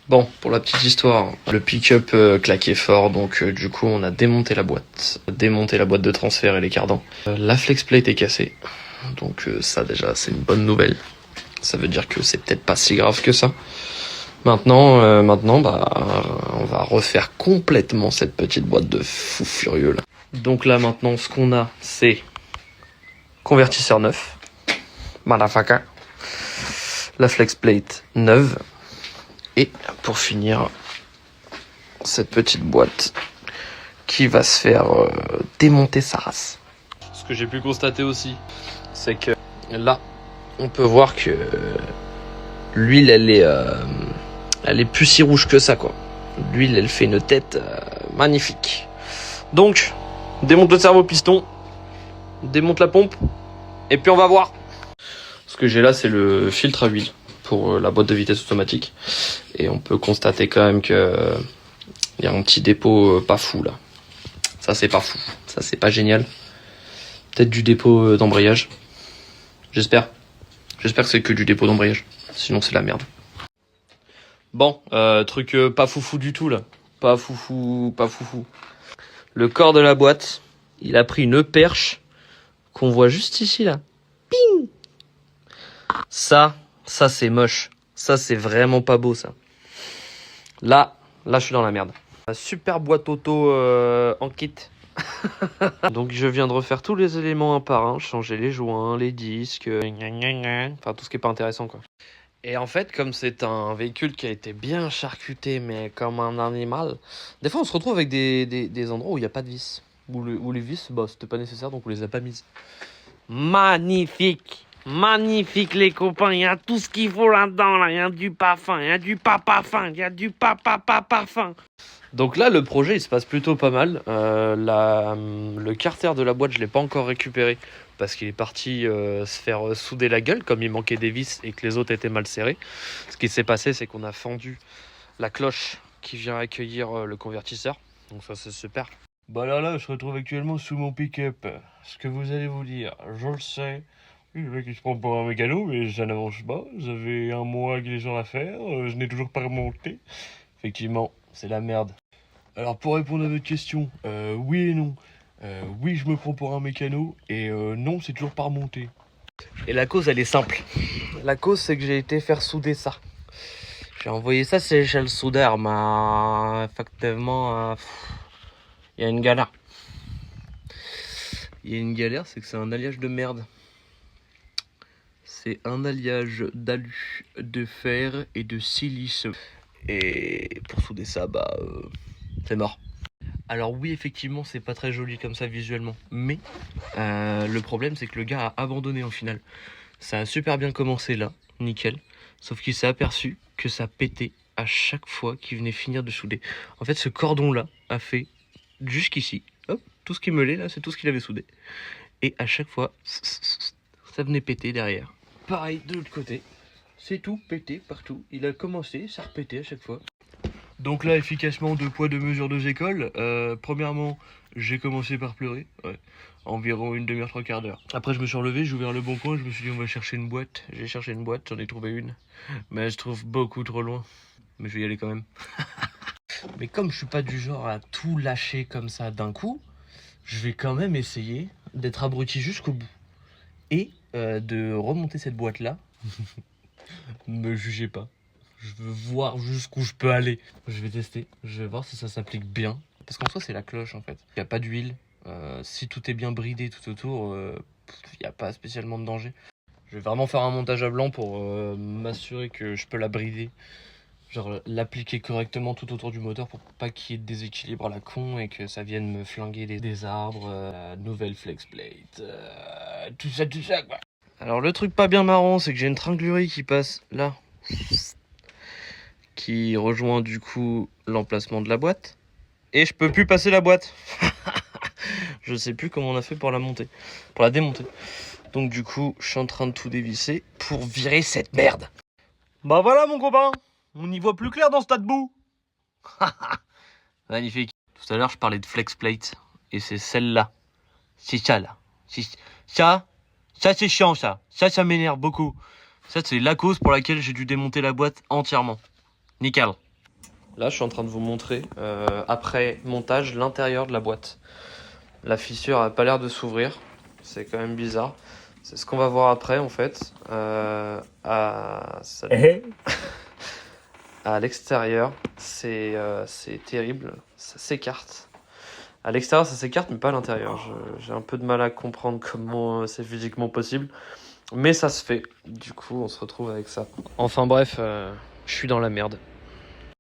Bon, pour la petite histoire, le pick-up claquait fort, donc du coup on a démonté la boîte de transfert et les cardans. La flex plate est cassée, donc ça déjà c'est une bonne nouvelle. Ça veut dire que c'est peut-être pas si grave que ça. Maintenant, bah, on va refaire complètement cette petite boîte de fou furieux là. Donc là maintenant, ce qu'on a, c'est convertisseur neuf, motherfucker, la flex plate neuve, et pour finir, cette petite boîte qui va se faire démonter sa race. Ce que j'ai pu constater aussi, c'est que là, on peut voir que l'huile, elle est plus si rouge que ça, quoi. L'huile, elle fait une tête magnifique. Donc, démonte le cerveau piston, démonte la pompe, et puis on va voir. Ce que j'ai là, c'est le filtre à huile pour la boîte de vitesse automatique. Et on peut constater quand même que il y a un petit dépôt pas fou là. Ça, c'est pas fou. Ça, c'est pas génial. Peut-être du dépôt d'embrayage. J'espère. J'espère que c'est que du dépôt d'embrayage. Sinon, c'est la merde. Bon, truc pas foufou du tout là. Pas foufou. Le corps de la boîte, il a pris une perche qu'on voit juste ici là. Ping. Ça c'est moche. Ça c'est vraiment pas beau ça. Là je suis dans la merde. La super boîte auto en kit. Donc je viens de refaire tous les éléments un par un, changer les joints, les disques, enfin tout ce qui est pas intéressant quoi. Et en fait, comme c'est un véhicule qui a été bien charcuté, mais comme un animal, des fois on se retrouve avec des endroits où il n'y a pas de vis. Où les vis, bah, c'était pas nécessaire, donc on les a pas mises. Magnifique! Magnifique les copains, il y a tout ce qu'il faut là-dedans, là. Il y a du parfum, il y a du papa fin, il y a du papa fin. Donc là, le projet, il se passe plutôt pas mal. Le carter de la boîte, je l'ai pas encore récupéré parce qu'il est parti se faire souder la gueule comme il manquait des vis et que les autres étaient mal serrés. Ce qui s'est passé, c'est qu'on a fendu la cloche qui vient accueillir le convertisseur. Donc ça, c'est super. Bah là, je se retrouve actuellement sous mon pick-up. Ce que vous allez vous dire, je le sais. Le mec il se prend pour un mécano, mais ça n'avance pas. J'avais un mois que les gens à faire, je n'ai toujours pas remonté. Effectivement, c'est la merde. Alors pour répondre à votre question, oui et non. Oui, je me prends pour un mécano, et non, c'est toujours pas remonté. Et la cause, elle est simple. La cause, c'est que j'ai été faire souder ça. J'ai envoyé ça chez le soudeur, mais effectivement, il y a une galère. Il y a une galère, c'est que c'est un alliage de merde. C'est un alliage d'alu, de fer et de silice. Et pour souder ça, bah, c'est mort. Alors oui, effectivement, c'est pas très joli comme ça visuellement. Mais le problème, c'est que le gars a abandonné en finale. Ça a super bien commencé là, nickel. Sauf qu'il s'est aperçu que ça pétait à chaque fois qu'il venait finir de souder. En fait, ce cordon-là a fait jusqu'ici. Hop, tout ce qui meulait là, c'est tout ce qu'il avait soudé. Et à chaque fois, ça venait péter derrière. Pareil de l'autre côté. C'est tout pété partout. Il a commencé, ça repétait à chaque fois. Donc là, efficacement, 2 poids, 2 mesures, 2 écoles. Premièrement, j'ai commencé par pleurer. Ouais. Environ une demi-heure, 3/4 d'heure. Après, je me suis relevé, j'ai ouvert le bon coin, je me suis dit, on va chercher une boîte. J'ai cherché une boîte, j'en ai trouvé une. Mais je trouve beaucoup trop loin. Mais je vais y aller quand même. Mais comme je suis pas du genre à tout lâcher comme ça d'un coup, je vais quand même essayer d'être abruti jusqu'au bout. Et de remonter cette boîte-là. Me jugez pas. Je veux voir jusqu'où je peux aller. Je vais tester. Je vais voir si ça s'applique bien. Parce qu'en soi, c'est la cloche en fait. Il n'y a pas d'huile. Si tout est bien bridé tout autour, il n'y a pas spécialement de danger. Je vais vraiment faire un montage à blanc pour m'assurer que je peux la brider. Genre l'appliquer correctement tout autour du moteur pour pas qu'il y ait de déséquilibre à la con et que ça vienne me flinguer des arbres. Nouvelle flex plate. Tout ça quoi. Alors le truc pas bien marrant, c'est que j'ai une tringlerie qui passe là, qui rejoint du coup l'emplacement de la boîte, et je peux plus passer la boîte. Je sais plus comment on a fait pour la monter, pour la démonter. Donc du coup, je suis en train de tout dévisser pour virer cette merde. Bah voilà mon copain, on y voit plus clair dans ce tas de boue. Magnifique. Tout à l'heure je parlais de flex plate, et c'est celle-là. C'est ça là. Ça c'est chiant ça. Ça m'énerve beaucoup. Ça c'est la cause pour laquelle j'ai dû démonter la boîte entièrement. Nickel. Là, je suis en train de vous montrer, après montage, l'intérieur de la boîte. La fissure a pas l'air de s'ouvrir. C'est quand même bizarre. C'est ce qu'on va voir après, en fait. Salut. À l'extérieur, c'est terrible. Ça s'écarte. À l'extérieur, ça s'écarte, mais pas à l'intérieur. J'ai un peu de mal à comprendre comment c'est physiquement possible. Mais ça se fait. Du coup, on se retrouve avec ça. Enfin bref, je suis dans la merde.